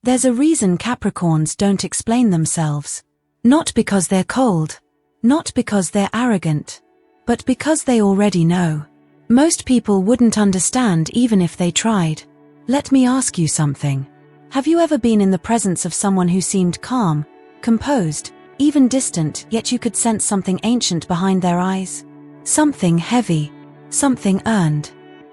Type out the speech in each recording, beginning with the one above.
There's a reason Capricorns don't explain themselves. Not because they're cold. Not because they're arrogant. But because they already know. Most people wouldn't understand even if they tried. Let me ask you something. Have you ever been in the presence of someone who seemed calm, composed, even distant, yet you could sense something ancient behind their eyes? Something heavy. Something earned.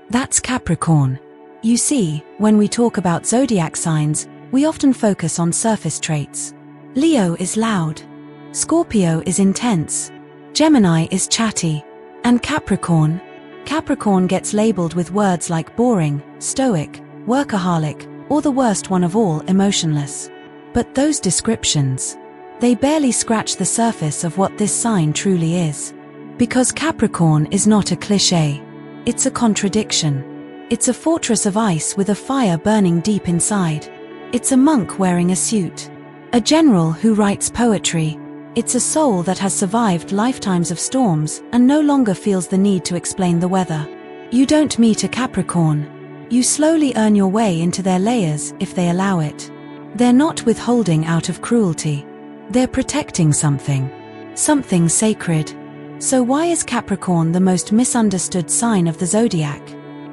That's Capricorn. You see, when we talk about zodiac signs, we often focus on surface traits. Leo is loud. Scorpio is intense. Gemini is chatty. And Capricorn gets labeled with words like boring, stoic, workaholic, or the worst one of all, emotionless. But those descriptions, they barely scratch the surface of what this sign truly is. Because Capricorn is not a cliché. It's a contradiction. It's a fortress of ice with a fire burning deep inside. It's a monk wearing a suit. A general who writes poetry. It's a soul that has survived lifetimes of storms and no longer feels the need to explain the weather. You don't meet a Capricorn. You slowly earn your way into their layers if they allow it. They're not withholding out of cruelty. They're protecting something. Something sacred. So why is Capricorn the most misunderstood sign of the zodiac?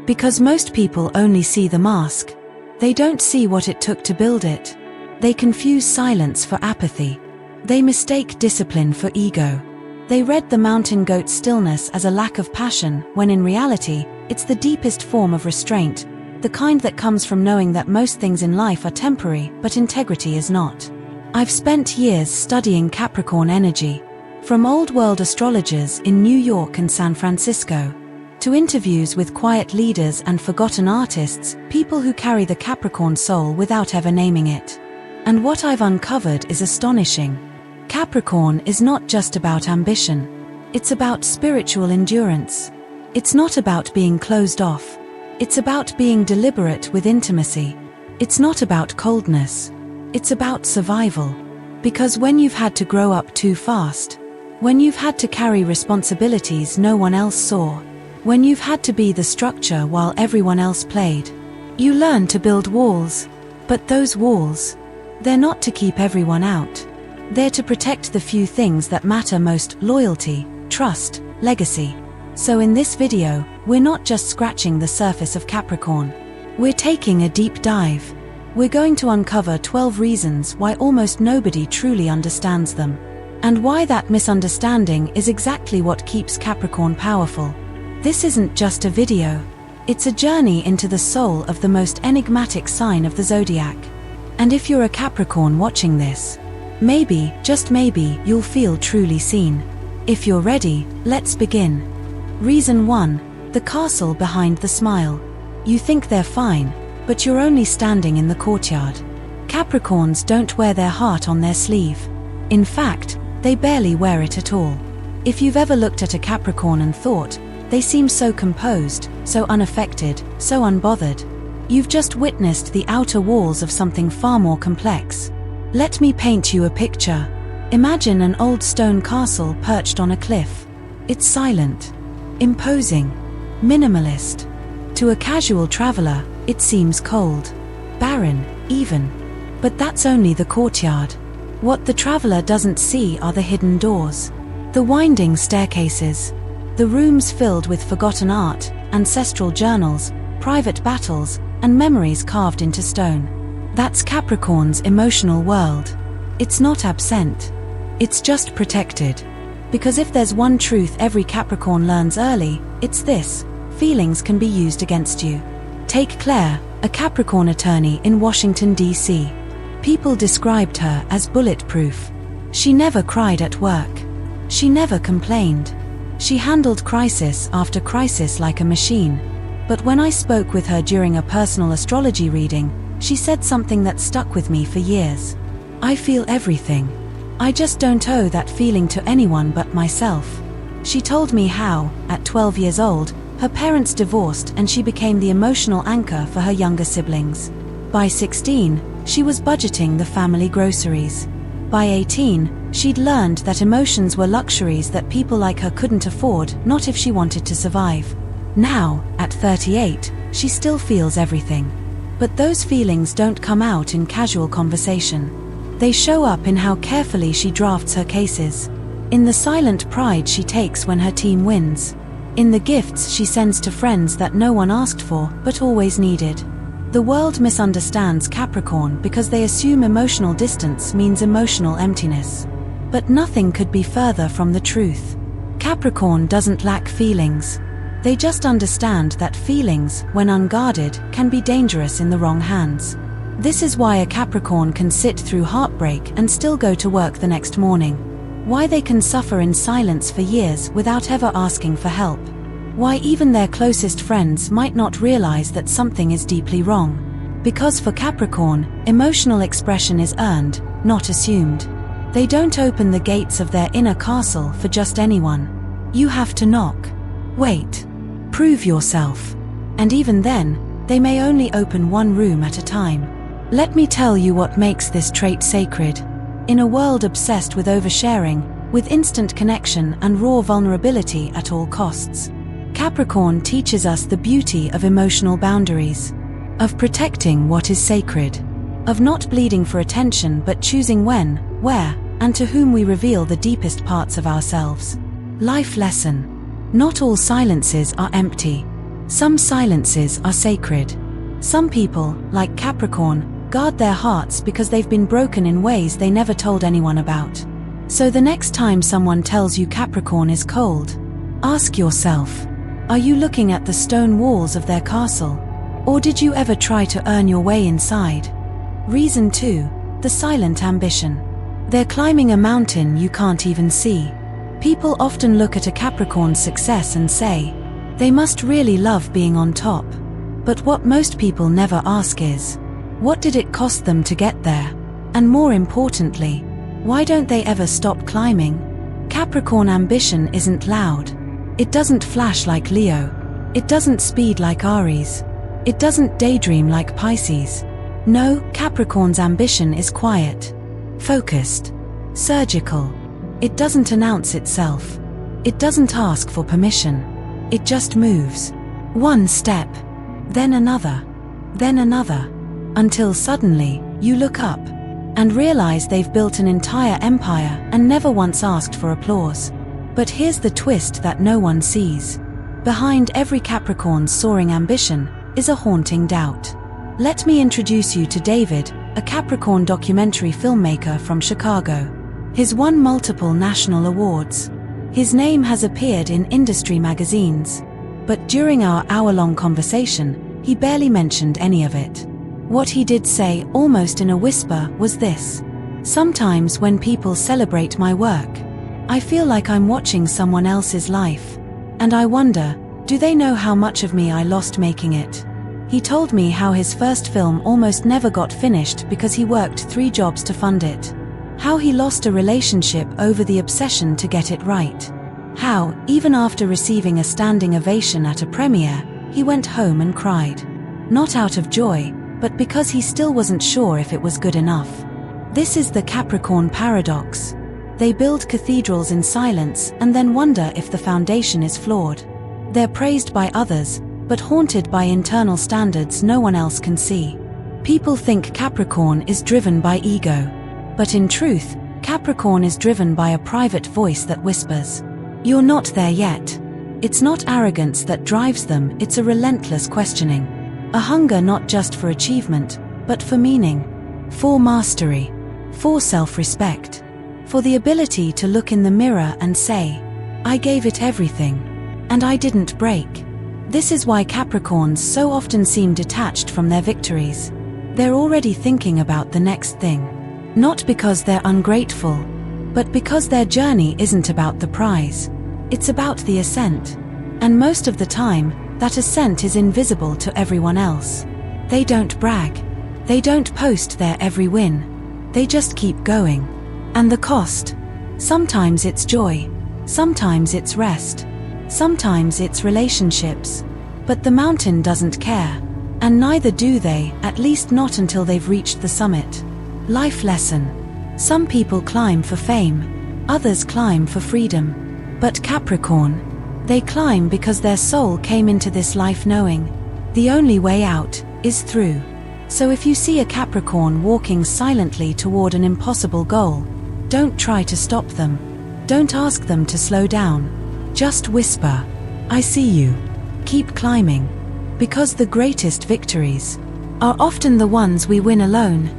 Because most people only see the mask. They don't see what it took to build it. They confuse silence for apathy. They mistake discipline for ego. They read the mountain goat's stillness as a lack of passion, when in reality, it's the deepest form of restraint, the kind that comes from knowing that most things in life are temporary, but integrity is not. I've spent years studying Capricorn energy, from old-world astrologers in New York and San Francisco, to interviews with quiet leaders and forgotten artists, people who carry the Capricorn soul without ever naming it. And what I've uncovered is astonishing. Capricorn is not just about ambition. It's about spiritual endurance. It's not about being closed off. It's about being deliberate with intimacy. It's not about coldness. It's about survival. Because when you've had to grow up too fast, when you've had to carry responsibilities no one else saw, when you've had to be the structure while everyone else played, you learn to build walls. But those walls, they're not to keep everyone out. They're to protect the few things that matter most: loyalty, trust, legacy. So in this video, we're not just scratching the surface of Capricorn. We're taking a deep dive. We're going to uncover 12 reasons why almost nobody truly understands them. And why that misunderstanding is exactly what keeps Capricorn powerful. This isn't just a video. It's a journey into the soul of the most enigmatic sign of the zodiac. And if you're a Capricorn watching this, maybe, just maybe, you'll feel truly seen. If you're ready, let's begin. Reason 1. The castle behind the smile. You think they're fine, but you're only standing in the courtyard. Capricorns don't wear their heart on their sleeve. In fact, they barely wear it at all. If you've ever looked at a Capricorn and thought, they seem so composed, so unaffected, so unbothered, you've just witnessed the outer walls of something far more complex. Let me paint you a picture. Imagine an old stone castle perched on a cliff. It's silent, imposing, minimalist. To a casual traveler, it seems cold, barren, even. But that's only the courtyard. What the traveler doesn't see are the hidden doors, the winding staircases, the rooms filled with forgotten art, ancestral journals, private battles, and memories carved into stone. That's Capricorn's emotional world. It's not absent. It's just protected. Because if there's one truth every Capricorn learns early, it's this: feelings can be used against you. Take Claire, a Capricorn attorney in Washington, D.C. People described her as bulletproof. She never cried at work. She never complained. She handled crisis after crisis like a machine. But when I spoke with her during a personal astrology reading, she said something that stuck with me for years. I feel everything. I just don't owe that feeling to anyone but myself. She told me how, at 12 years old, her parents divorced and she became the emotional anchor for her younger siblings. By 16, she was budgeting the family groceries. By 18, she'd learned that emotions were luxuries that people like her couldn't afford, not if she wanted to survive. Now, at 38, she still feels everything. But those feelings don't come out in casual conversation. They show up in how carefully she drafts her cases, in the silent pride she takes when her team wins, in the gifts she sends to friends that no one asked for but always needed. The world misunderstands Capricorn because they assume emotional distance means emotional emptiness. But nothing could be further from the truth. Capricorn doesn't lack feelings. They just understand that feelings, when unguarded, can be dangerous in the wrong hands. This is why a Capricorn can sit through heartbreak and still go to work the next morning. Why they can suffer in silence for years without ever asking for help. Why even their closest friends might not realize that something is deeply wrong. Because for Capricorn, emotional expression is earned, not assumed. They don't open the gates of their inner castle for just anyone. You have to knock. Wait. Prove yourself. And even then, they may only open one room at a time. Let me tell you what makes this trait sacred. In a world obsessed with oversharing, with instant connection and raw vulnerability at all costs, Capricorn teaches us the beauty of emotional boundaries, of protecting what is sacred, of not bleeding for attention but choosing when, where, and to whom we reveal the deepest parts of ourselves. Life lesson. Not all silences are empty. Some silences are sacred. Some people, like Capricorn, guard their hearts because they've been broken in ways they never told anyone about. So the next time someone tells you Capricorn is cold, ask yourself, are you looking at the stone walls of their castle? Or did you ever try to earn your way inside? Reason 2, the silent ambition. They're climbing a mountain you can't even see. People often look at a Capricorn's success and say, they must really love being on top. But what most people never ask is, what did it cost them to get there? And more importantly, why don't they ever stop climbing? Capricorn ambition isn't loud. It doesn't flash like Leo. It doesn't speed like Aries. It doesn't daydream like Pisces. No, Capricorn's ambition is quiet, focused, surgical. It doesn't announce itself. It doesn't ask for permission. It just moves. One step, then another, until suddenly, you look up and realize they've built an entire empire and never once asked for applause. But here's the twist that no one sees. Behind every Capricorn's soaring ambition is a haunting doubt. Let me introduce you to David, a Capricorn documentary filmmaker from Chicago. He's won multiple national awards. His name has appeared in industry magazines. But during our hour-long conversation, he barely mentioned any of it. What he did say, almost in a whisper, was this: sometimes when people celebrate my work, I feel like I'm watching someone else's life. And I wonder, do they know how much of me I lost making it? He told me how his first film almost never got finished because he worked 3 jobs to fund it. How he lost a relationship over the obsession to get it right. How, even after receiving a standing ovation at a premiere, he went home and cried. Not out of joy, but because he still wasn't sure if it was good enough. This is the Capricorn paradox. They build cathedrals in silence and then wonder if the foundation is flawed. They're praised by others, but haunted by internal standards no one else can see. People think Capricorn is driven by ego. But in truth, Capricorn is driven by a private voice that whispers, "You're not there yet." It's not arrogance that drives them, it's a relentless questioning. A hunger not just for achievement, but for meaning, for mastery, for self-respect, for the ability to look in the mirror and say, "I gave it everything, and I didn't break." This is why Capricorns so often seem detached from their victories. They're already thinking about the next thing. Not because they're ungrateful, but because their journey isn't about the prize. It's about the ascent. And most of the time, that ascent is invisible to everyone else. They don't brag. They don't post their every win. They just keep going. And the cost? Sometimes it's joy. Sometimes it's rest. Sometimes it's relationships. But the mountain doesn't care. And neither do they, at least not until they've reached the summit. Life lesson. Some people climb for fame. Others climb for freedom. But Capricorn, they climb because their soul came into this life knowing the only way out is through. So if you see a Capricorn walking silently toward an impossible goal, don't try to stop them. Don't ask them to slow down. Just whisper, "I see you. Keep climbing." Because the greatest victories are often the ones we win alone.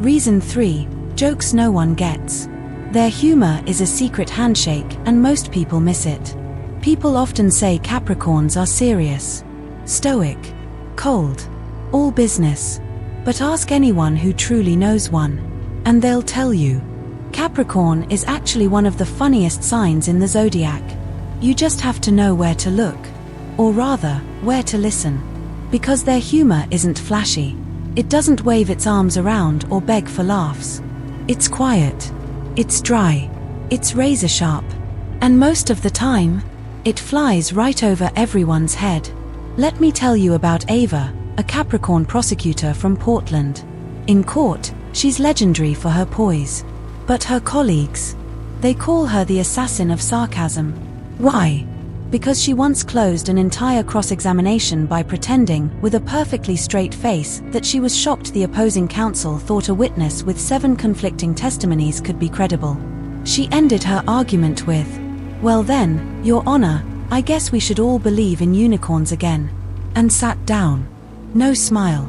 Reason 3. Jokes no one gets. Their humor is a secret handshake and most people miss it. People often say Capricorns are serious, stoic, cold, all business. But ask anyone who truly knows one, and they'll tell you. Capricorn is actually one of the funniest signs in the zodiac. You just have to know where to look, or rather, where to listen. Because their humor isn't flashy. It doesn't wave its arms around or beg for laughs. It's quiet. It's dry. It's razor sharp. And most of the time, it flies right over everyone's head. Let me tell you about Ava, a Capricorn prosecutor from Portland. In court, she's legendary for her poise. But her colleagues, they call her the assassin of sarcasm. Why? Because she once closed an entire cross-examination by pretending, with a perfectly straight face, that she was shocked the opposing counsel thought a witness with 7 conflicting testimonies could be credible. She ended her argument with, "Well then, Your Honor, I guess we should all believe in unicorns again," and sat down. No smile.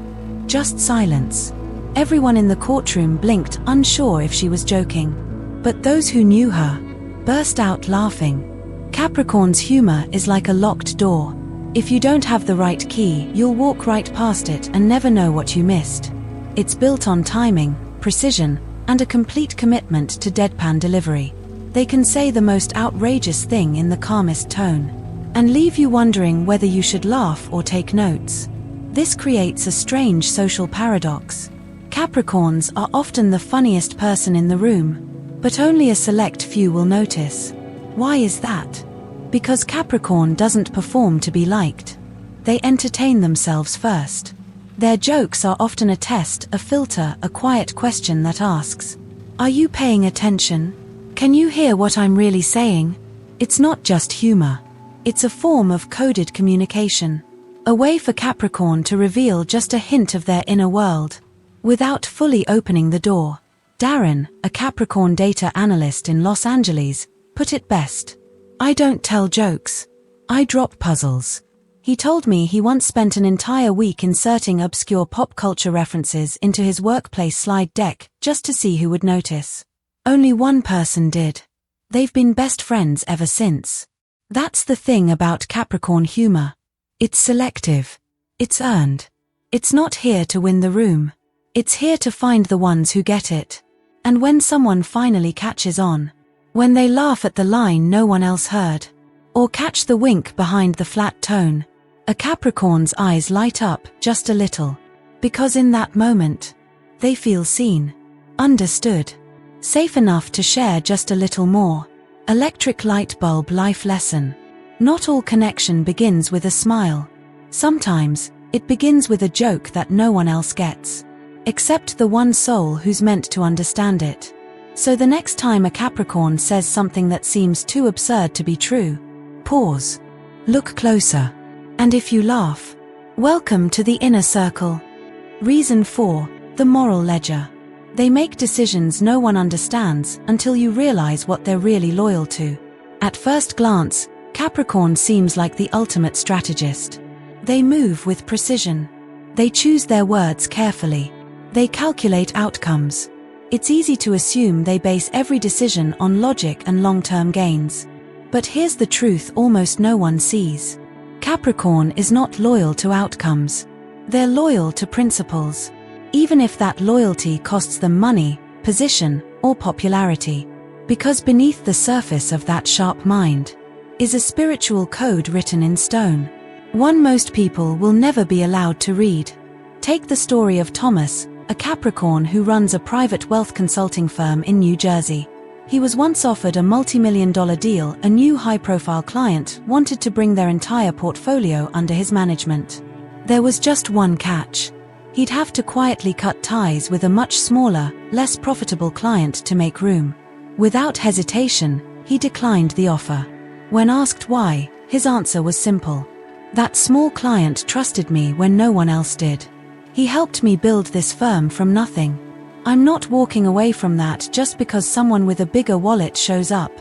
Just silence. Everyone in the courtroom blinked, unsure if she was joking. But those who knew her burst out laughing. Capricorn's humor is like a locked door. If you don't have the right key, you'll walk right past it and never know what you missed. It's built on timing, precision, and a complete commitment to deadpan delivery. They can say the most outrageous thing in the calmest tone, and leave you wondering whether you should laugh or take notes. This creates a strange social paradox. Capricorns are often the funniest person in the room, but only a select few will notice. Why is that? Because Capricorn doesn't perform to be liked. They entertain themselves first. Their jokes are often a test, a filter, a quiet question that asks, "Are you paying attention? Can you hear what I'm really saying?" It's not just humor. It's a form of coded communication. A way for Capricorn to reveal just a hint of their inner world, without fully opening the door. Darren, a Capricorn data analyst in Los Angeles, put it best. "I don't tell jokes. I drop puzzles." He told me he once spent an entire week inserting obscure pop culture references into his workplace slide deck just to see who would notice. Only one person did. They've been best friends ever since. That's the thing about Capricorn humor. It's selective. It's earned. It's not here to win the room. It's here to find the ones who get it. And when someone finally catches on, when they laugh at the line no one else heard, or catch the wink behind the flat tone, a Capricorn's eyes light up just a little. Because in that moment, they feel seen, understood, safe enough to share just a little more. Electric light bulb life lesson. Not all connection begins with a smile. Sometimes, it begins with a joke that no one else gets, except the one soul who's meant to understand it. So the next time a Capricorn says something that seems too absurd to be true, pause. Look closer. And if you laugh, welcome to the inner circle. Reason 4. The moral ledger. They make decisions no one understands until you realize what they're really loyal to. At first glance, Capricorn seems like the ultimate strategist. They move with precision. They choose their words carefully. They calculate outcomes. It's easy to assume they base every decision on logic and long-term gains. But here's the truth almost no one sees. Capricorn is not loyal to outcomes. They're loyal to principles, even if that loyalty costs them money, position, or popularity. Because beneath the surface of that sharp mind is a spiritual code written in stone. One most people will never be allowed to read. Take the story of Thomas, a Capricorn who runs a private wealth consulting firm in New Jersey. He was once offered a multi-million-dollar deal. A new high-profile client wanted to bring their entire portfolio under his management. There was just one catch. He'd have to quietly cut ties with a much smaller, less profitable client to make room. Without hesitation, he declined the offer. When asked why, his answer was simple. That small client trusted me when no one else did. He helped me build this firm from nothing. I'm not walking away from that just because someone with a bigger wallet shows up.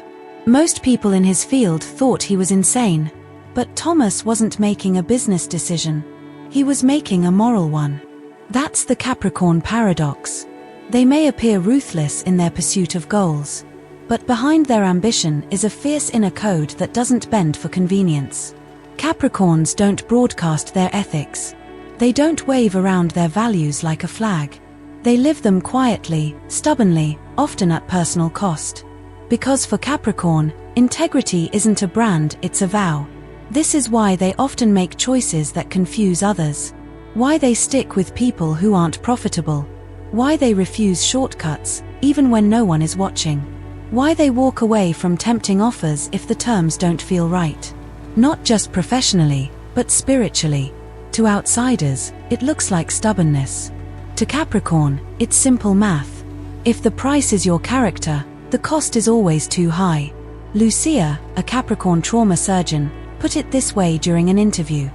Most people in his field thought he was insane. But Thomas wasn't making a business decision. He was making a moral one. That's the Capricorn paradox. They may appear ruthless in their pursuit of goals, but behind their ambition is a fierce inner code that doesn't bend for convenience. Capricorns don't broadcast their ethics. They don't wave around their values like a flag. They live them quietly, stubbornly, often at personal cost. Because for Capricorn, integrity isn't a brand, it's a vow. This is why they often make choices that confuse others. Why they stick with people who aren't profitable. Why they refuse shortcuts, even when no one is watching. Why they walk away from tempting offers if the terms don't feel right. Not just professionally, but spiritually. To outsiders, it looks like stubbornness. To Capricorn, it's simple math. If the price is your character, the cost is always too high. Lucia, a Capricorn trauma surgeon, put it this way during an interview.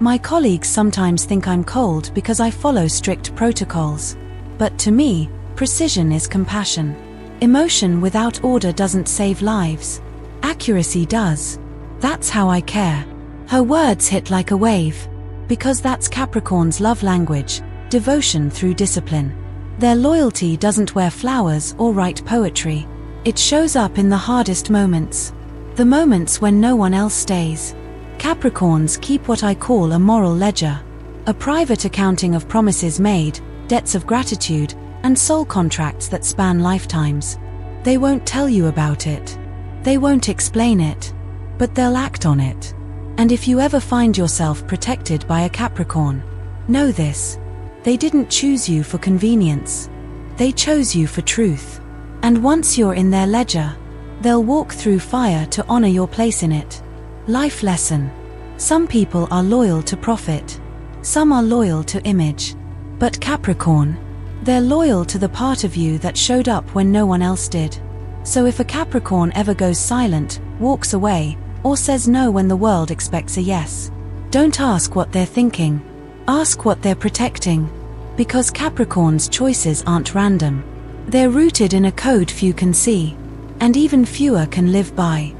My colleagues sometimes think I'm cold because I follow strict protocols. But to me, precision is compassion. Emotion without order doesn't save lives. Accuracy does. That's how I care. Her words hit like a wave. Because that's Capricorn's love language, devotion through discipline. Their loyalty doesn't wear flowers or write poetry. It shows up in the hardest moments. The moments when no one else stays. Capricorns keep what I call a moral ledger. A private accounting of promises made, debts of gratitude, and soul contracts that span lifetimes. They won't tell you about it. They won't explain it. But they'll act on it. And if you ever find yourself protected by a Capricorn, know this. They didn't choose you for convenience. They chose you for truth. And once you're in their ledger, they'll walk through fire to honor your place in it. Life lesson. Some people are loyal to profit. Some are loyal to image. But Capricorn, they're loyal to the part of you that showed up when no one else did. So if a Capricorn ever goes silent, walks away, or says no when the world expects a yes, don't ask what they're thinking. Ask what they're protecting. Because Capricorn's choices aren't random. They're rooted in a code few can see, and even fewer can live by.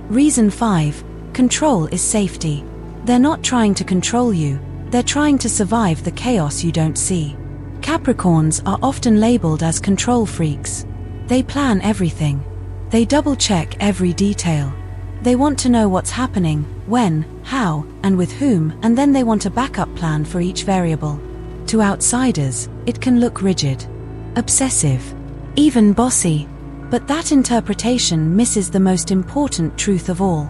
Reason 5. Control is safety. They're not trying to control you, they're trying to survive the chaos you don't see. Capricorns are often labeled as control freaks. They plan everything. They double-check every detail. They want to know what's happening, when, how, and with whom, and then they want a backup plan for each variable. To outsiders, it can look rigid, obsessive, even bossy. But that interpretation misses the most important truth of all.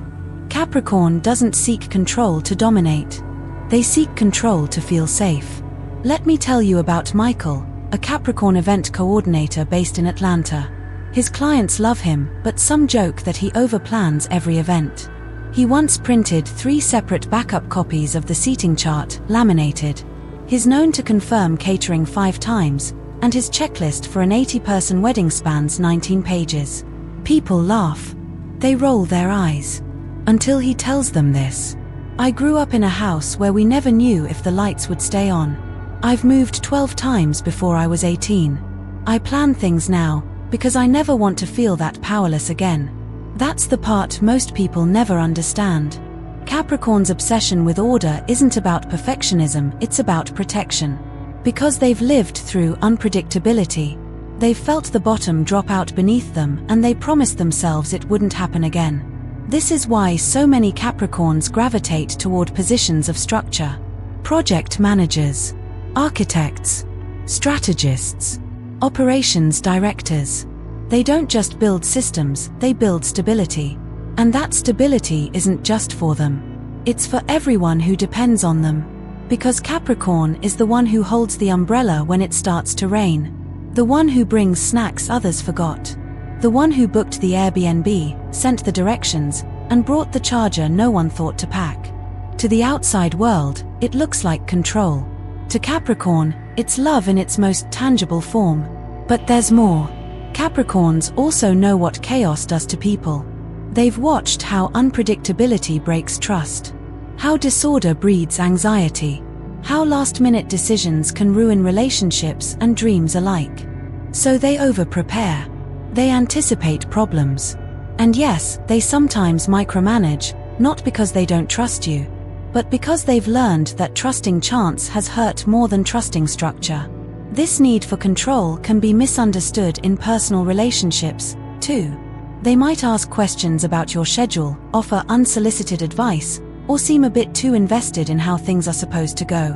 Capricorn doesn't seek control to dominate. They seek control to feel safe. Let me tell you about Michael, a Capricorn event coordinator based in Atlanta. His clients love him, but some joke that he overplans every event. He once printed 3 separate backup copies of the seating chart, laminated. He's known to confirm catering 5 times, and his checklist for an 80-person wedding spans 19 pages. People laugh. They roll their eyes. Until he tells them this. I grew up in a house where we never knew if the lights would stay on. I've moved 12 times before I was 18. I plan things now, because I never want to feel that powerless again. That's the part most people never understand. Capricorn's obsession with order isn't about perfectionism, it's about protection. Because they've lived through unpredictability. They've felt the bottom drop out beneath them, and they promised themselves it wouldn't happen again. This is why so many Capricorns gravitate toward positions of structure. Project managers, architects, strategists, operations directors. They don't just build systems, they build stability. And that stability isn't just for them. It's for everyone who depends on them. Because Capricorn is the one who holds the umbrella when it starts to rain. The one who brings snacks others forgot. The one who booked the Airbnb, sent the directions, and brought the charger no one thought to pack. To the outside world, it looks like control. To Capricorn, it's love in its most tangible form. But there's more. Capricorns also know what chaos does to people. They've watched how unpredictability breaks trust. How disorder breeds anxiety. how last-minute decisions can ruin relationships and dreams alike. So they over-prepare. They anticipate problems. And yes, they sometimes micromanage, not because they don't trust you, but because they've learned that trusting chance has hurt more than trusting structure. This need for control can be misunderstood in personal relationships, too. They might ask questions about your schedule, offer unsolicited advice, or seem a bit too invested in how things are supposed to go.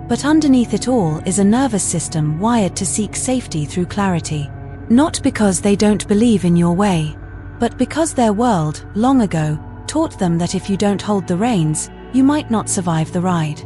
But underneath it all is a nervous system wired to seek safety through clarity. Not because they don't believe in your way, but because their world, long ago, taught them that if you don't hold the reins, you might not survive the ride.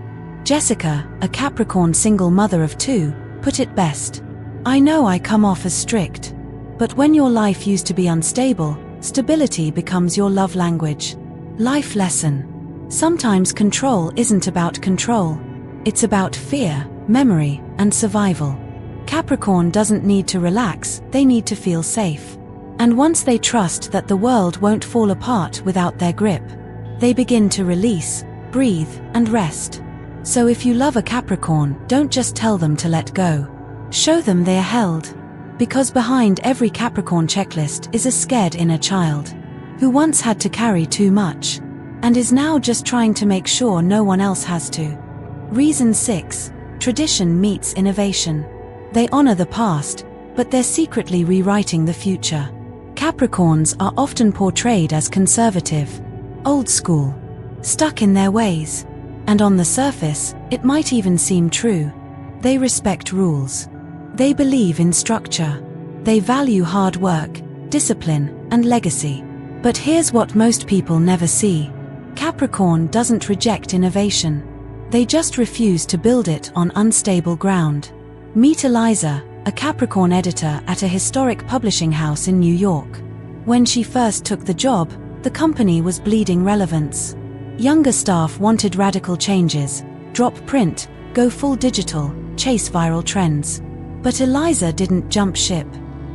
Jessica, a Capricorn single mother of 2, put it best. I know I come off as strict, but when your life used to be unstable, stability becomes your love language. Life lesson. Sometimes control isn't about control. It's about fear, memory, and survival. Capricorn doesn't need to relax, they need to feel safe. And once they trust that the world won't fall apart without their grip, they begin to release, breathe, and rest. So if you love a Capricorn, don't just tell them to let go. Show them they are held. Because behind every Capricorn checklist is a scared inner child, who once had to carry too much, and is now just trying to make sure no one else has to. Reason 6. Tradition meets innovation. They honor the past, but they're secretly rewriting the future. Capricorns are often portrayed as conservative, old school, stuck in their ways. And on the surface, it might even seem true. They respect rules. They believe in structure. They value hard work, discipline, and legacy. But here's what most people never see. Capricorn doesn't reject innovation. They just refuse to build it on unstable ground. Meet Eliza, a Capricorn editor at a historic publishing house in New York. When she first took the job, the company was bleeding relevance. Younger staff wanted radical changes, drop print, go full digital, chase viral trends. But Eliza didn't jump ship.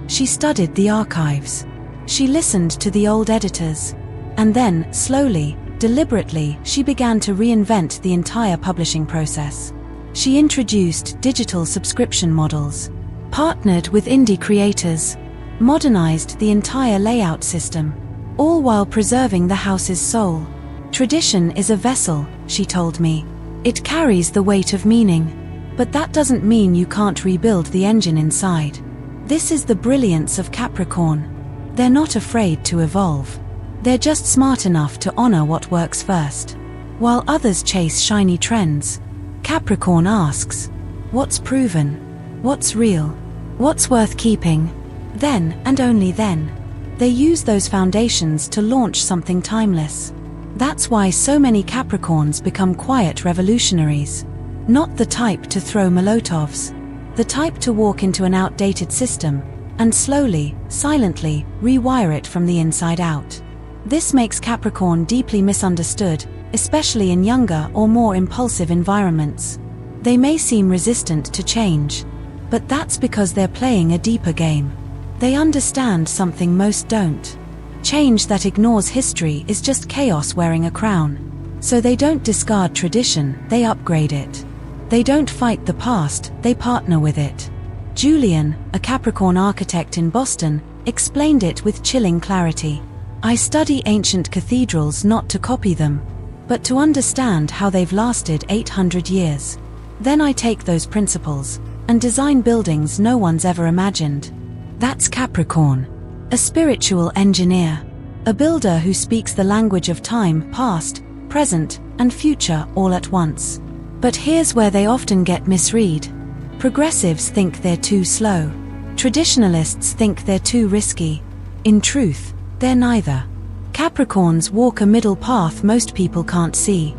She studied the archives. She listened to the old editors. And then, slowly, deliberately, she began to reinvent the entire publishing process. She introduced digital subscription models, partnered with indie creators, modernized the entire layout system, all while preserving the house's soul. Tradition is a vessel, she told me. It carries the weight of meaning. But that doesn't mean you can't rebuild the engine inside. This is the brilliance of Capricorn. They're not afraid to evolve. They're just smart enough to honor what works first. While others chase shiny trends, Capricorn asks, what's proven? What's real? What's worth keeping? Then, and only then, they use those foundations to launch something timeless. That's why so many Capricorns become quiet revolutionaries. Not the type to throw Molotovs. The type to walk into an outdated system and slowly, silently, rewire it from the inside out. This makes Capricorn deeply misunderstood, especially in younger or more impulsive environments. They may seem resistant to change, but that's because they're playing a deeper game. They understand something most don't. Change that ignores history is just chaos wearing a crown. So they don't discard tradition, they upgrade it. They don't fight the past, they partner with it. Julian, a Capricorn architect in Boston, explained it with chilling clarity. I study ancient cathedrals not to copy them, but to understand how they've lasted 800 years. Then I take those principles and design buildings no one's ever imagined. That's Capricorn. A spiritual engineer. A builder who speaks the language of time, past, present, and future all at once. But here's where they often get misread. Progressives think they're too slow. Traditionalists think they're too risky. In truth, they're neither. Capricorns walk a middle path most people can't see.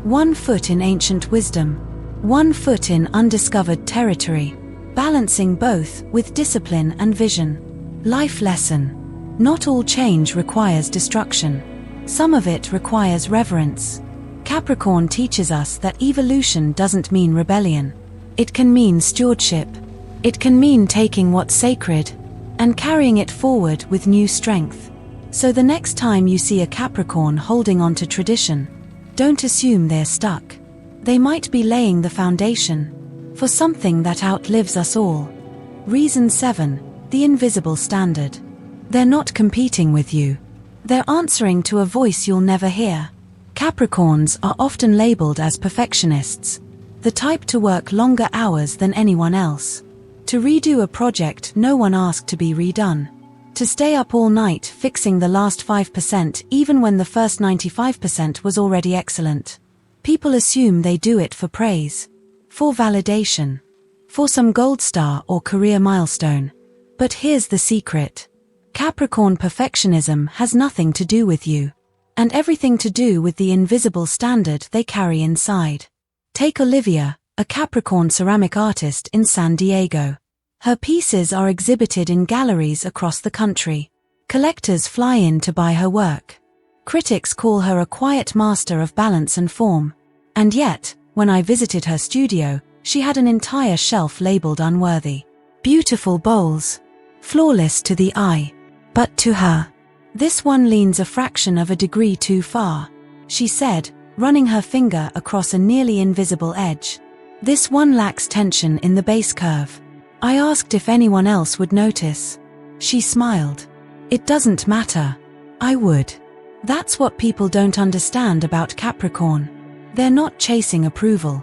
1 foot in ancient wisdom, 1 foot in undiscovered territory, balancing both with discipline and vision. Life lesson. Not all change requires destruction. Some of it requires reverence. Capricorn teaches us that evolution doesn't mean rebellion. It can mean stewardship. It can mean taking what's sacred and carrying it forward with new strength. So the next time you see a Capricorn holding on to tradition, don't assume they're stuck. They might be laying the foundation for something that outlives us all. Reason 7. The invisible standard. They're not competing with you. They're answering to a voice you'll never hear. Capricorns are often labeled as perfectionists, the type to work longer hours than anyone else, to redo a project no one asked to be redone, to stay up all night fixing the last 5% even when the first 95% was already excellent. People assume they do it for praise, for validation, for some gold star or career milestone. But here's the secret. Capricorn perfectionism has nothing to do with you, and everything to do with the invisible standard they carry inside. Take Olivia, a Capricorn ceramic artist in San Diego. Her pieces are exhibited in galleries across the country. Collectors fly in to buy her work. Critics call her a quiet master of balance and form. And yet, when I visited her studio, she had an entire shelf labeled unworthy. Beautiful bowls. Flawless to the eye. But to her, this one leans a fraction of a degree too far, she said, running her finger across a nearly invisible edge. This one lacks tension in the base curve. I asked if anyone else would notice. She smiled. It doesn't matter. I would. That's what people don't understand about Capricorn. They're not chasing approval.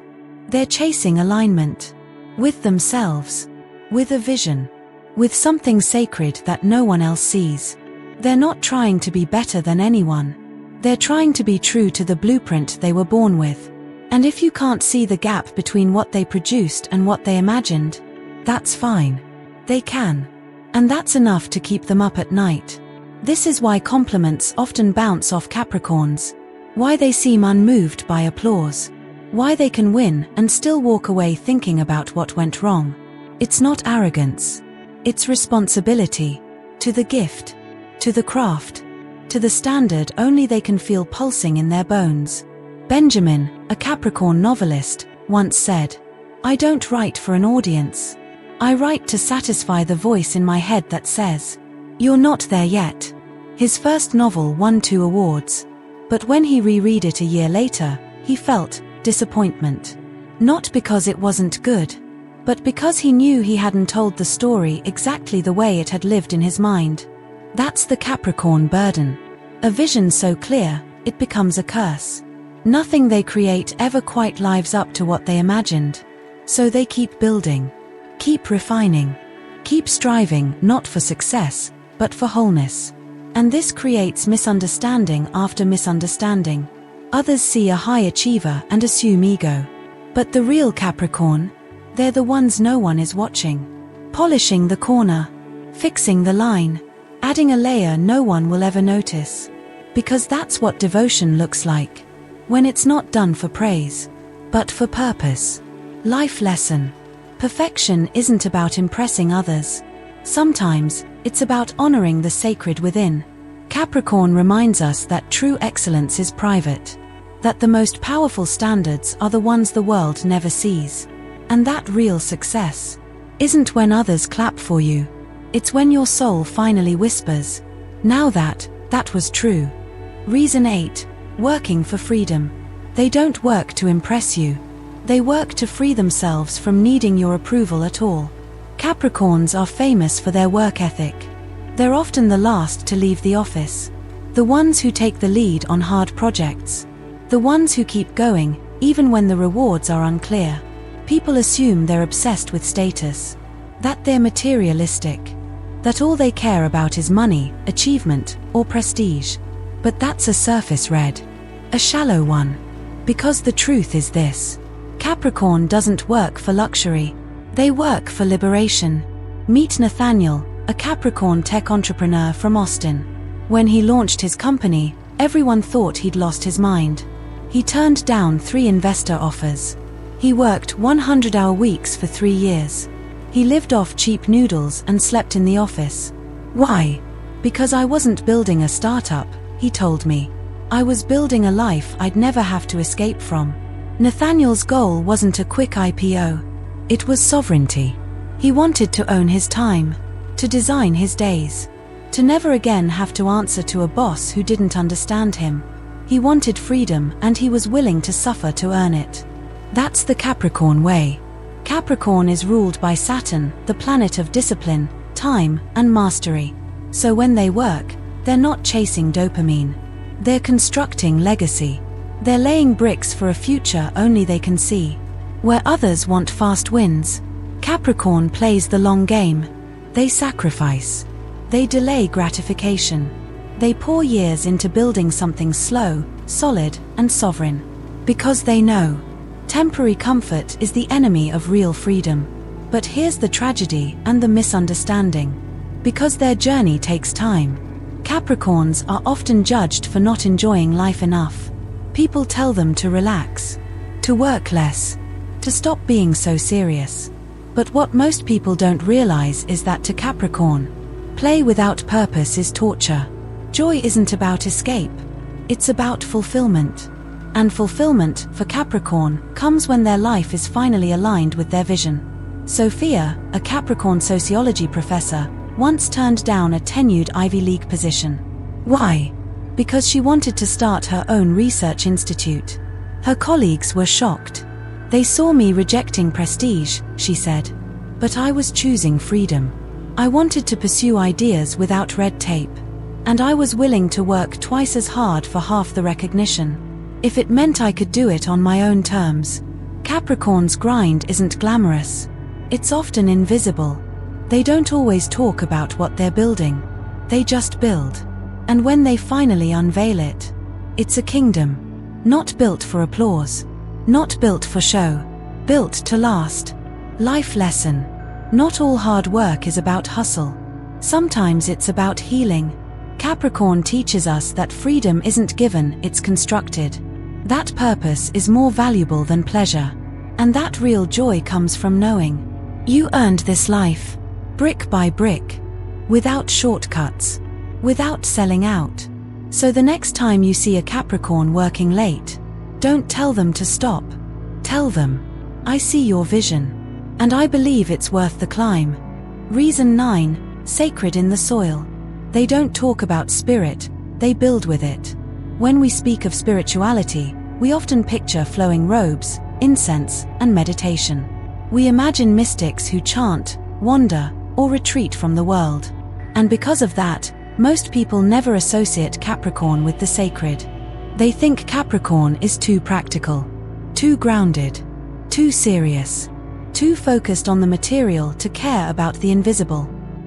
They're chasing alignment. With themselves. With a vision. With something sacred that no one else sees. They're not trying to be better than anyone. They're trying to be true to the blueprint they were born with. And if you can't see the gap between what they produced and what they imagined, that's fine. They can. And that's enough to keep them up at night. This is why compliments often bounce off Capricorns. Why they seem unmoved by applause. Why they can win and still walk away thinking about what went wrong. It's not arrogance. It's responsibility. To the gift. To the craft. To the standard only they can feel pulsing in their bones. Benjamin, a Capricorn novelist, once said, "I don't write for an audience. I write to satisfy the voice in my head that says, 'You're not there yet.'" His first novel won 2 awards. But when he reread it a year later, he felt disappointment. Not because it wasn't good, but because he knew he hadn't told the story exactly the way it had lived in his mind. That's the Capricorn burden. A vision so clear, it becomes a curse. Nothing they create ever quite lives up to what they imagined. So they keep building. Keep refining. Keep striving not for success, but for wholeness. And this creates misunderstanding after misunderstanding. Others see a high achiever and assume ego. But the real Capricorn, they're the ones no one is watching. Polishing the corner. Fixing the line. Adding a layer no one will ever notice. Because that's what devotion looks like. When it's not done for praise, but for purpose. Life lesson. Perfection isn't about impressing others. Sometimes, it's about honoring the sacred within. Capricorn reminds us that true excellence is private. That the most powerful standards are the ones the world never sees. And that real success isn't when others clap for you. It's when your soul finally whispers, "Now that was true." Reason 8. Working for freedom. They don't work to impress you. They work to free themselves from needing your approval at all. Capricorns are famous for their work ethic. They're often the last to leave the office. The ones who take the lead on hard projects. The ones who keep going, even when the rewards are unclear. People assume they're obsessed with status. That they're materialistic. That all they care about is money, achievement, or prestige. But that's a surface read. A shallow one. Because the truth is this. Capricorn doesn't work for luxury. They work for liberation. Meet Nathaniel, a Capricorn tech entrepreneur from Austin. When he launched his company, everyone thought he'd lost his mind. He turned down 3 investor offers. He worked 100-hour weeks for 3 years. He lived off cheap noodles and slept in the office. Why? Because I wasn't building a startup, he told me. I was building a life I'd never have to escape from. Nathaniel's goal wasn't a quick IPO. It was sovereignty. He wanted to own his time, to design his days, to never again have to answer to a boss who didn't understand him. He wanted freedom and he was willing to suffer to earn it. That's the Capricorn way. Capricorn is ruled by Saturn, the planet of discipline, time, and mastery. So when they work, they're not chasing dopamine. They're constructing legacy. They're laying bricks for a future only they can see. Where others want fast wins, Capricorn plays the long game. They sacrifice. They delay gratification. They pour years into building something slow, solid, and sovereign. Because they know temporary comfort is the enemy of real freedom. But here's the tragedy and the misunderstanding. Because their journey takes time, Capricorns are often judged for not enjoying life enough. People tell them to relax, to work less, to stop being so serious. But what most people don't realize is that to Capricorn, play without purpose is torture. Joy isn't about escape. It's about fulfillment. And fulfillment, for Capricorn, comes when their life is finally aligned with their vision. Sophia, a Capricorn sociology professor, once turned down a tenured Ivy League position. Why? Because she wanted to start her own research institute. Her colleagues were shocked. They saw me rejecting prestige, she said. But I was choosing freedom. I wanted to pursue ideas without red tape. And I was willing to work twice as hard for half the recognition, if it meant I could do it on my own terms. Capricorn's grind isn't glamorous. It's often invisible. They don't always talk about what they're building. They just build. And when they finally unveil it, it's a kingdom. Not built for applause. Not built for show. Built to last. Life lesson. Not all hard work is about hustle. Sometimes it's about healing. Capricorn teaches us that freedom isn't given, it's constructed. That purpose is more valuable than pleasure. And that real joy comes from knowing you earned this life, brick by brick, without shortcuts, without selling out. So the next time you see a Capricorn working late, don't tell them to stop. Tell them, I see your vision, and I believe it's worth the climb. Reason 9, sacred in the soil. They don't talk about spirit, they build with it. When we speak of spirituality, we often picture flowing robes, incense, and meditation. We imagine mystics who chant, wander, or retreat from the world. And because of that, most people never associate Capricorn with the sacred. They think Capricorn is too practical, too grounded, too serious, too focused on the material to care about the invisible.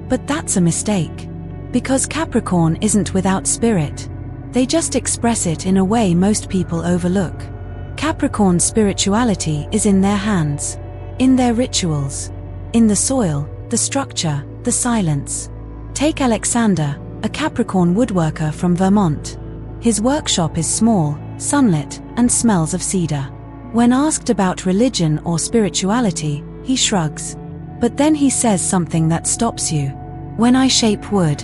But that's a mistake. Because Capricorn isn't without spirit. They just express it in a way most people overlook. Capricorn's spirituality is in their hands, in their rituals, in the soil, the structure, the silence. Take Alexander, a Capricorn woodworker from Vermont. His workshop is small, sunlit, and smells of cedar. When asked about religion or spirituality, he shrugs. But then he says something that stops you. When I shape wood,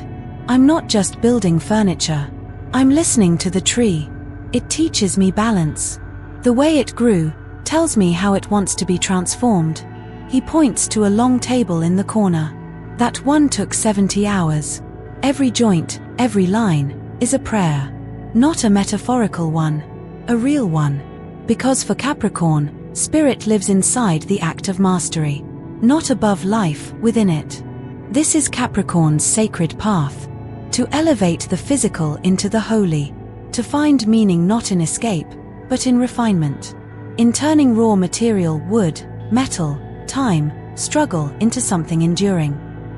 I'm not just building furniture. I'm listening to the tree. It teaches me balance. The way it grew tells me how it wants to be transformed. He points to a long table in the corner. That one took 70 hours. Every joint, every line, is a prayer. Not a metaphorical one, a real one. Because for Capricorn, spirit lives inside the act of mastery, not above life, within it. This is Capricorn's sacred path. To elevate the physical into the holy. To find meaning not in escape, but in refinement. In turning raw material, wood, metal, time, struggle into something enduring.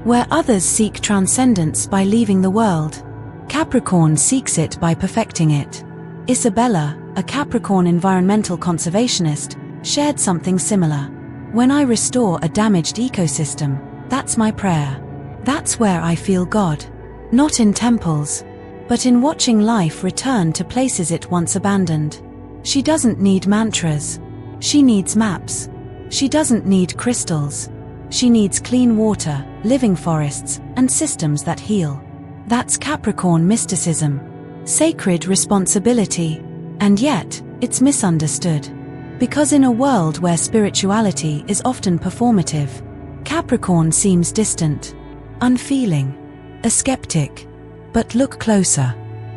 Where others seek transcendence by leaving the world, Capricorn seeks it by perfecting it. Isabella, a Capricorn environmental conservationist, shared something similar. When I restore a damaged ecosystem, that's my prayer. That's where I feel God. Not in temples, but in watching life return to places it once abandoned. She doesn't need mantras. She needs maps. She doesn't need crystals. She needs clean water, living forests, and systems that heal. That's Capricorn mysticism. Sacred responsibility. And yet, it's misunderstood. Because in a world where spirituality is often performative, Capricorn seems distant, unfeeling, a skeptic. But look closer.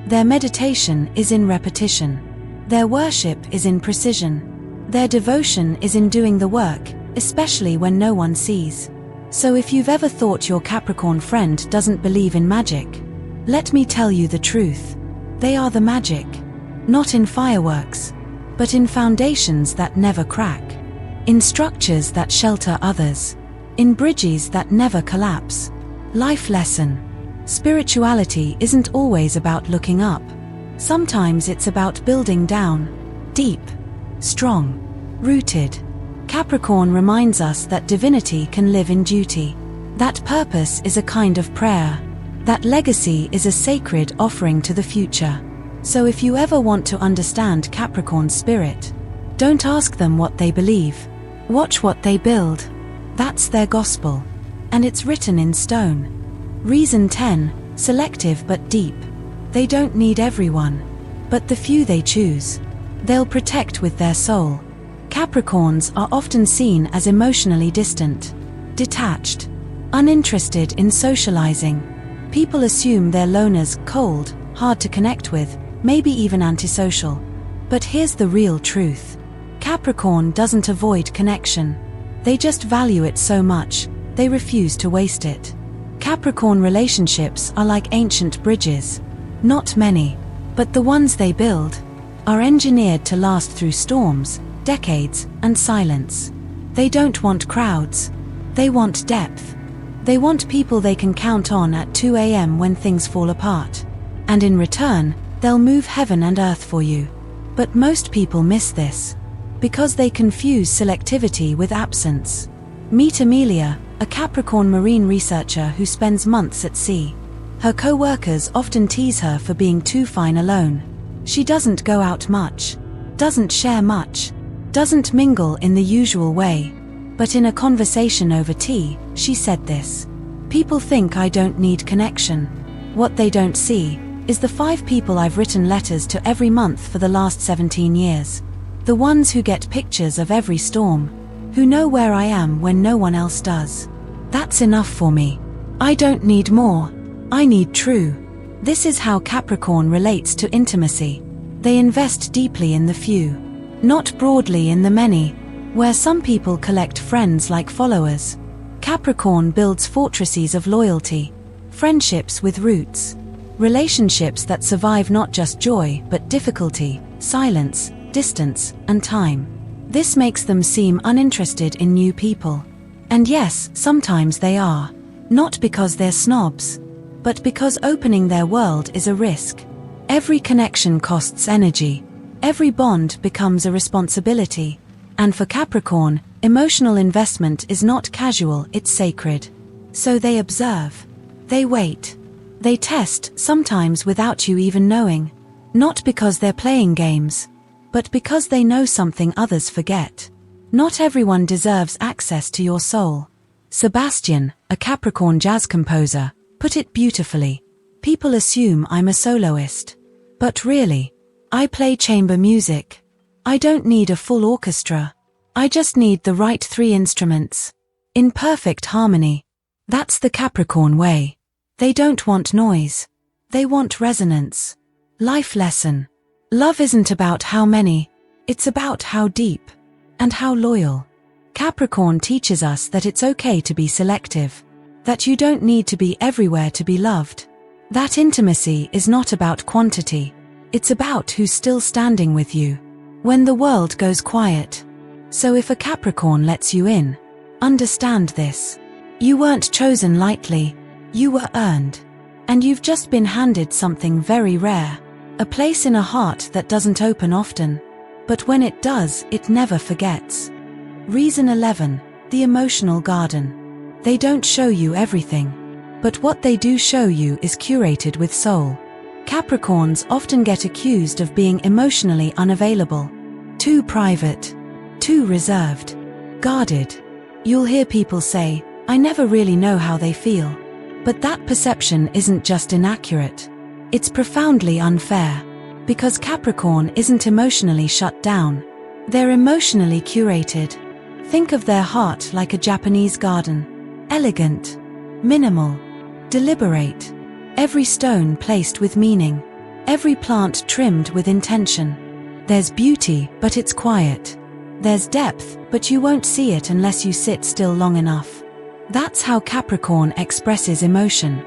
Their meditation is in repetition. Their worship is in precision. Their devotion is in doing the work, especially when no one sees. So if you've ever thought your Capricorn friend doesn't believe in magic, let me tell you the truth. They are the magic. Not in fireworks, but in foundations that never crack, in structures that shelter others, in bridges that never collapse. Life lesson. Spirituality isn't always about looking up. Sometimes it's about building down, deep, strong, rooted. Capricorn reminds us that divinity can live in duty, that purpose is a kind of prayer, that legacy is a sacred offering to the future. So if you ever want to understand Capricorn's spirit, don't ask them what they believe. Watch what they build. That's their gospel. And it's written in stone. Reason 10, selective but deep. They don't need everyone, but the few they choose, they'll protect with their soul. Capricorns are often seen as emotionally distant, detached, uninterested in socializing. People assume they're loners, cold, hard to connect with, maybe even antisocial. But here's the real truth. Capricorn doesn't avoid connection. They just value it so much, they refuse to waste it. Capricorn relationships are like ancient bridges. Not many, but the ones they build are engineered to last through storms, decades, and silence. They don't want crowds. They want depth. They want people they can count on at 2 a.m. when things fall apart. And in return, they'll move heaven and earth for you. But most people miss this, because they confuse selectivity with absence. Meet Amelia, a Capricorn marine researcher who spends months at sea. Her co-workers often tease her for being too fine alone. She doesn't go out much, doesn't share much, doesn't mingle in the usual way. But in a conversation over tea, she said this: "People think I don't need connection. What they don't see is the 5 people I've written letters to every month for the last 17 years. The ones who get pictures of every storm, who know where I am when no one else does. That's enough for me. I don't need more. I need true." This is how Capricorn relates to intimacy. They invest deeply in the few, not broadly in the many. Where some people collect friends like followers, Capricorn builds fortresses of loyalty, friendships with roots, relationships that survive not just joy but difficulty, silence, distance, and time. This makes them seem uninterested in new people. And yes, sometimes they are. Not because they're snobs, but because opening their world is a risk. Every connection costs energy. Every bond becomes a responsibility. And for Capricorn, emotional investment is not casual, it's sacred. So they observe. They wait. They test, sometimes without you even knowing. Not because they're playing games, but because they know something others forget. Not everyone deserves access to your soul. Sebastian, a Capricorn jazz composer, put it beautifully. People assume I'm a soloist. But really, I play chamber music. I don't need a full orchestra. I just need the right 3 instruments, in perfect harmony. That's the Capricorn way. They don't want noise. They want resonance. Life lesson. Love isn't about how many, it's about how deep, and how loyal. Capricorn teaches us that it's okay to be selective, that you don't need to be everywhere to be loved. That intimacy is not about quantity, it's about who's still standing with you when the world goes quiet. So if a Capricorn lets you in, understand this. You weren't chosen lightly, you were earned. And you've just been handed something very rare, a place in a heart that doesn't open often. But when it does, it never forgets. Reason 11, the emotional garden. They don't show you everything, but what they do show you is curated with soul. Capricorns often get accused of being emotionally unavailable, too private, too reserved, guarded. You'll hear people say, "I never really know how they feel." But that perception isn't just inaccurate. It's profoundly unfair. Because Capricorn isn't emotionally shut down. They're emotionally curated. Think of their heart like a Japanese garden. Elegant, minimal, deliberate. Every stone placed with meaning. Every plant trimmed with intention. There's beauty, but it's quiet. There's depth, but you won't see it unless you sit still long enough. That's how Capricorn expresses emotion.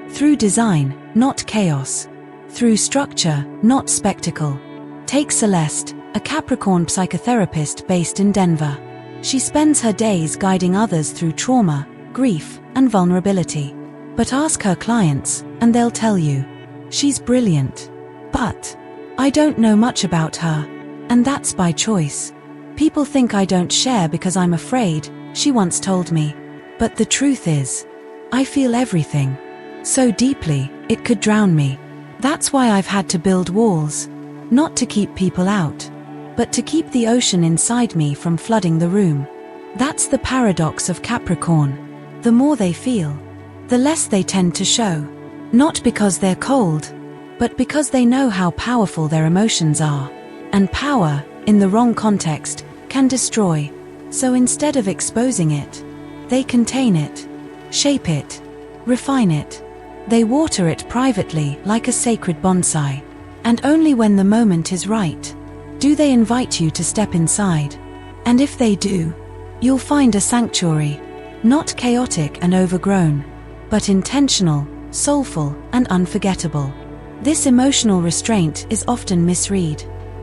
Through design, not chaos. Through structure, not spectacle. Take Celeste, a Capricorn psychotherapist based in Denver. She spends her days guiding others through trauma, grief, and vulnerability. But ask her clients, and they'll tell you. She's brilliant. But I don't know much about her. And that's by choice. People think I don't share because I'm afraid, she once told me. But the truth is, I feel everything. So deeply, it could drown me. That's why I've had to build walls. Not to keep people out, but to keep the ocean inside me from flooding the room. That's the paradox of Capricorn. The more they feel, the less they tend to show. Not because they're cold, but because they know how powerful their emotions are. And power, in the wrong context, can destroy. So instead of exposing it, they contain it, shape it, refine it. They water it privately like a sacred bonsai. And only when the moment is right, do they invite you to step inside. And if they do, you'll find a sanctuary, not chaotic and overgrown, but intentional, soulful, and unforgettable. This emotional restraint is often misread.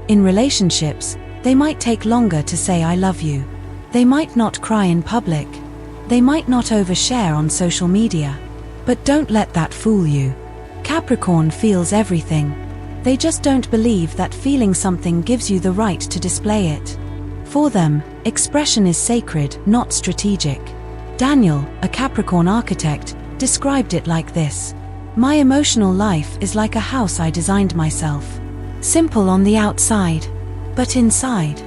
In relationships, they might take longer to say I love you. They might not cry in public. They might not overshare on social media. But don't let that fool you. Capricorn feels everything. They just don't believe that feeling something gives you the right to display it. For them, expression is sacred, not strategic. Daniel, a Capricorn architect, described it like this. My emotional life is like a house I designed myself. Simple on the outside, but inside,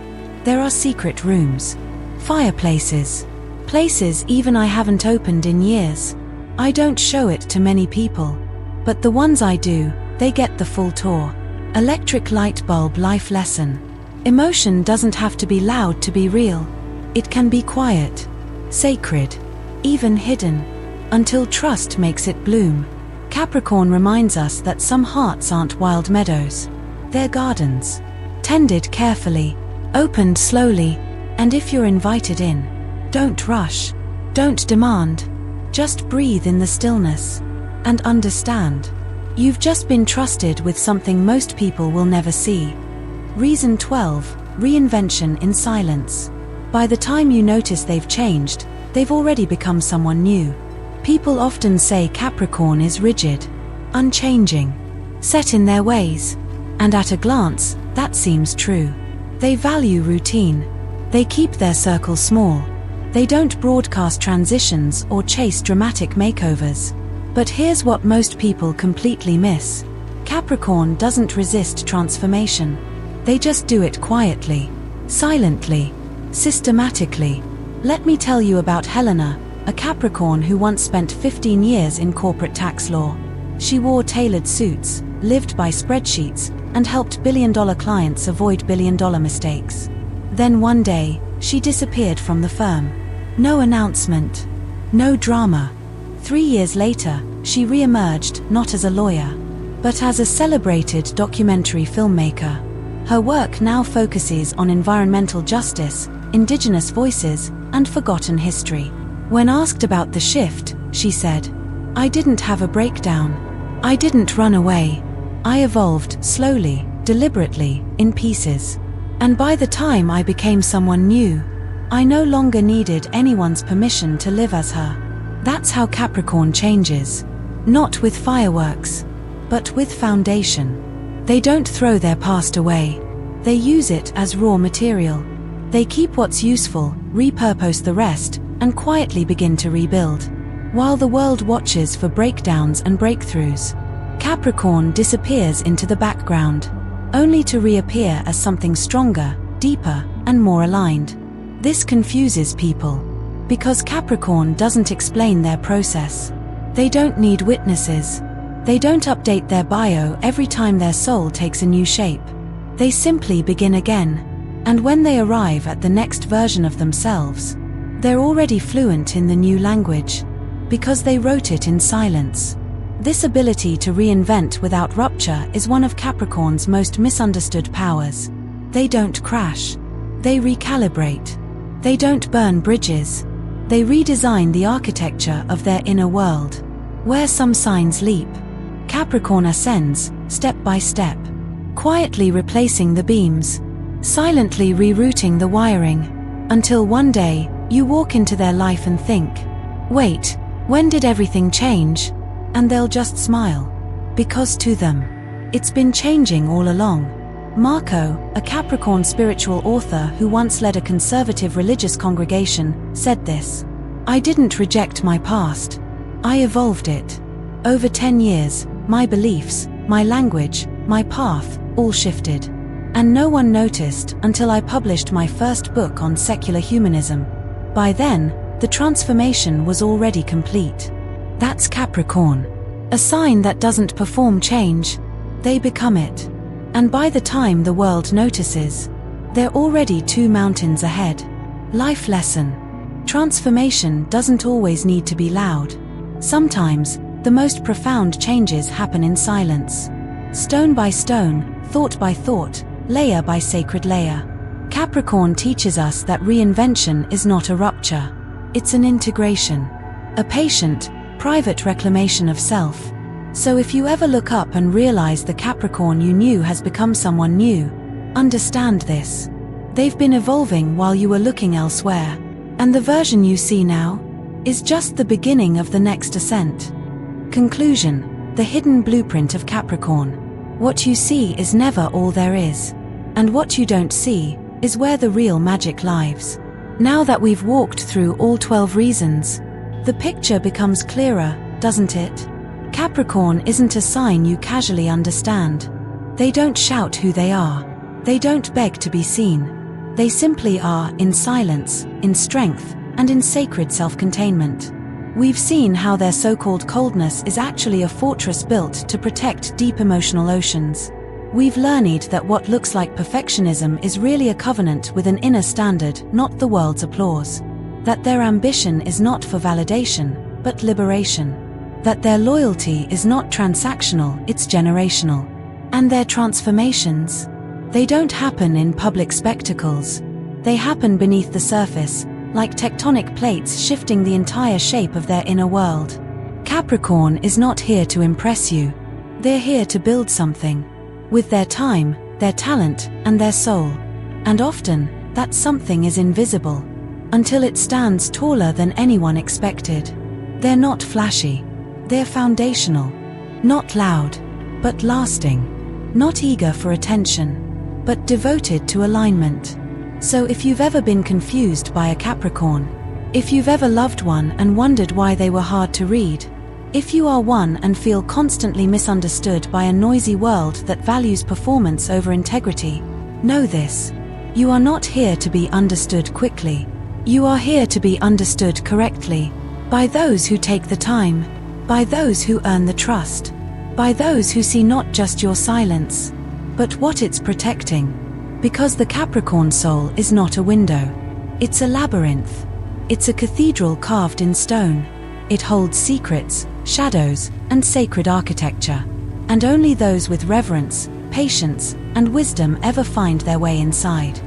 there are secret rooms, fireplaces, places even I haven't opened in years. I don't show it to many people, but the ones I do, they get the full tour. Electric light bulb life lesson. Emotion doesn't have to be loud to be real. It can be quiet, sacred, even hidden, until trust makes it bloom. Capricorn reminds us that some hearts aren't wild meadows. They're gardens, tended carefully, opened slowly, and if you're invited in, don't rush, don't demand, just breathe in the stillness, and understand. You've just been trusted with something most people will never see. Reason 12, Reinvention in silence. By the time you notice they've changed, they've already become someone new. People often say Capricorn is rigid, unchanging, set in their ways. And at a glance, that seems true. They value routine. They keep their circle small. They don't broadcast transitions or chase dramatic makeovers. But here's what most people completely miss. Capricorn doesn't resist transformation. They just do it quietly, silently, systematically. Let me tell you about Helena, a Capricorn who once spent 15 years in corporate tax law. She wore tailored suits, lived by spreadsheets, and helped billion-dollar clients avoid billion-dollar mistakes. Then one day, she disappeared from the firm. No announcement, no drama. 3 years later, she re-emerged not as a lawyer, but as a celebrated documentary filmmaker. Her work now focuses on environmental justice, indigenous voices, and forgotten history. When asked about the shift, she said, I didn't have a breakdown. I didn't run away. I evolved slowly, deliberately, in pieces. And by the time I became someone new, I no longer needed anyone's permission to live as her. That's how Capricorn changes. Not with fireworks, but with foundation. They don't throw their past away. They use it as raw material. They keep what's useful, repurpose the rest, and quietly begin to rebuild. While the world watches for breakdowns and breakthroughs, Capricorn disappears into the background, only to reappear as something stronger, deeper, and more aligned. This confuses people, because Capricorn doesn't explain their process. They don't need witnesses. They don't update their bio every time their soul takes a new shape. They simply begin again, and when they arrive at the next version of themselves, they're already fluent in the new language, because they wrote it in silence. This ability to reinvent without rupture is one of Capricorn's most misunderstood powers. They don't crash. They recalibrate. They don't burn bridges. They redesign the architecture of their inner world. Where some signs leap, Capricorn ascends, step by step, quietly replacing the beams, silently rerouting the wiring, until one day, you walk into their life and think, wait, when did everything change? And they'll just smile. Because to them, it's been changing all along. Marco, a Capricorn spiritual author who once led a conservative religious congregation, said this: I didn't reject my past. I evolved it. Over 10 years, my beliefs, my language, my path, all shifted. And no one noticed until I published my first book on secular humanism. By then, the transformation was already complete. That's Capricorn. A sign that doesn't perform change, they become it. And by the time the world notices, they're already 2 mountains ahead. Life lesson. Transformation doesn't always need to be loud. Sometimes, the most profound changes happen in silence. Stone by stone, thought by thought, layer by sacred layer. Capricorn teaches us that reinvention is not a rupture. It's an integration. A patient, private reclamation of self. So if you ever look up and realize the Capricorn you knew has become someone new, understand this. They've been evolving while you were looking elsewhere. And the version you see now is just the beginning of the next ascent. Conclusion: the hidden blueprint of Capricorn. What you see is never all there is. And what you don't see is where the real magic lives. Now that we've walked through all 12 reasons, the picture becomes clearer, doesn't it? Capricorn isn't a sign you casually understand. They don't shout who they are. They don't beg to be seen. They simply are, in silence, in strength, and in sacred self-containment. We've seen how their so-called coldness is actually a fortress built to protect deep emotional oceans. We've learned that what looks like perfectionism is really a covenant with an inner standard, not the world's applause. That their ambition is not for validation, but liberation. That their loyalty is not transactional, it's generational. And their transformations? They don't happen in public spectacles. They happen beneath the surface, like tectonic plates shifting the entire shape of their inner world. Capricorn is not here to impress you. They're here to build something. With their time, their talent, and their soul. And often, that something is invisible. Until it stands taller than anyone expected. They're not flashy. They're foundational. Not loud, but lasting. Not eager for attention, but devoted to alignment. So if you've ever been confused by a Capricorn, if you've ever loved one and wondered why they were hard to read, if you are one and feel constantly misunderstood by a noisy world that values performance over integrity, know this. You are not here to be understood quickly. You are here to be understood correctly. By those who take the time. By those who earn the trust. By those who see not just your silence, but what it's protecting. Because the Capricorn soul is not a window. It's a labyrinth. It's a cathedral carved in stone. It holds secrets, shadows, and sacred architecture. And only those with reverence, patience, and wisdom ever find their way inside.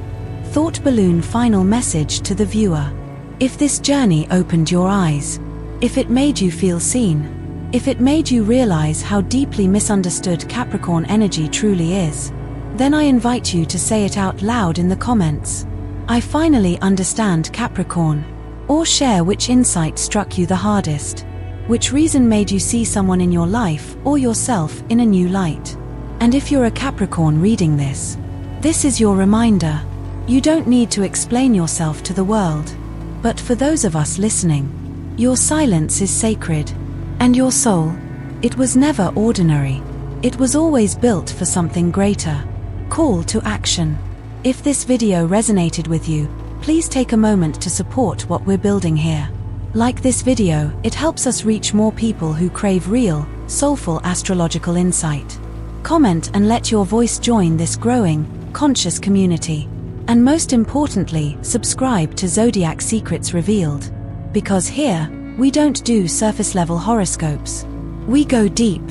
Thought balloon final message to the viewer. If this journey opened your eyes, if it made you feel seen, if it made you realize how deeply misunderstood Capricorn energy truly is, then I invite you to say it out loud in the comments. I finally understand Capricorn. Or share which insight struck you the hardest. Which reason made you see someone in your life or yourself in a new light. And if you're a Capricorn reading this, this is your reminder. You don't need to explain yourself to the world. But for those of us listening, your silence is sacred. And your soul, it was never ordinary. It was always built for something greater. Call to action. If this video resonated with you, please take a moment to support what we're building here. Like this video, it helps us reach more people who crave real, soulful astrological insight. Comment and let your voice join this growing, conscious community. And most importantly, subscribe to Zodiac Secrets Revealed. Because here, we don't do surface-level horoscopes. We go deep.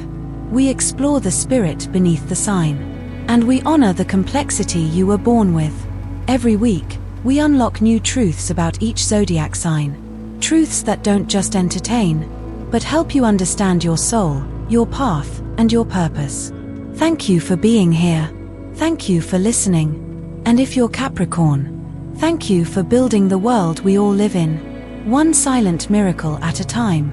We explore the spirit beneath the sign. And we honor the complexity you were born with. Every week, we unlock new truths about each zodiac sign. Truths that don't just entertain, but help you understand your soul, your path, and your purpose. Thank you for being here. Thank you for listening. And if you're Capricorn, thank you for building the world we all live in, one silent miracle at a time.